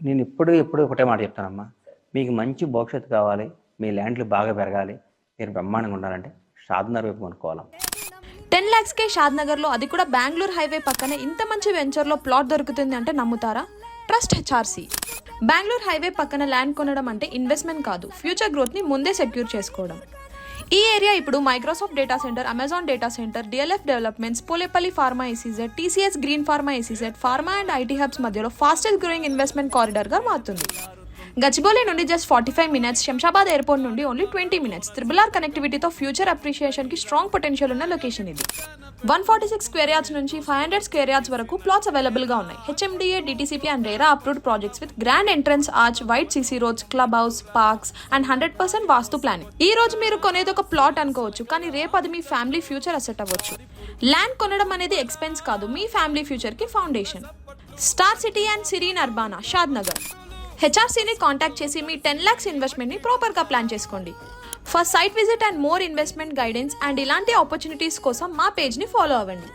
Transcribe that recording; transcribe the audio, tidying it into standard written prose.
నేను ఎప్పుడు ఒకటే మాట చెప్తానమ్మా. మీకు మంచి భవిష్యత్తు కావాలి, మీ ల్యాండ్‌లు బాగా పెరగాలి, మీరు బ్రహ్మాండంగా ఉండాలంటే షాద్‌నగర్ వైపు కొనుక్కోవాలమ్మ. 10 lakhsకే షాద్‌నగర్లో, అది కూడా బెంగళూరు హైవే పక్కనే ఇంత మంచి వెంచర్లో ప్లాట్ దొరుకుతుంది అంటే నమ్ముతారా? Trust HRC. బెంగళూరు హైవే పక్కన ల్యాండ్ కొనడం అంటే ఇన్వెస్ట్మెంట్ కాదు, ఫ్యూచర్ గ్రోత్ని ముందే సెక్యూర్ చేసుకోవడం. ఈ ఏరియా ఇప్పుడు Microsoft data centre, Amazon data centre, DLF developments, Polepalli pharma SEZ, TCS green pharma SEZ, pharma and IT hubs మధ్యలో ఫాస్టెస్ట్ గ్రోయింగ్ ఇన్వెస్ట్మెంట్ కారిడార్గా మారుతుంది. గచ్చిబౌలి నుండి జస్ట్ 45 minutes, శంషాబాద్ ఎయిర్పోర్ట్ నుండి ఓన్లీ 20 minutes. RRR కనెక్టివిటీతో ఫ్యూచర్ అప్రిషియేషన్కి స్ట్రాంగ్ పొటెన్షియల్ ఉన్న location ఇది. 146 square yards నుంచి 500 square yards వరకు ప్లాట్స్ అవైలబుల్గా ఉన్నాయి. HMDA, DTCP and RERA approved projects with grand entrance arch, wide CC roads, club house, parks and 100% vastu planning. ఈ రోజు మీరు కొనేది ఒక ప్లాట్ అనుకోవచ్చు, కానీ రేపు అది మీ ఫ్యామిలీ ఫ్యూచర్ అసెట్ అవ్వచ్చు. ల్యాండ్ కొనడం అనేది ఎక్స్పెన్స్ కాదు, మీ ఫ్యామిలీ ఫ్యూచర్కి foundation. Star city and serene Urbana, Shadnagar. హెచ్ఆర్సీని కాంటాక్ట్ చేసి మీ 10 lakhs ఇన్వెస్ట్మెంట్ని ప్రాపర్గా ప్లాన్ చేసుకోండి. For site visit and more investment guidance and ఇలాంటి ఆపర్చునిటీస్ కోసం మా పేజ్ని ఫాలో అవ్వండి.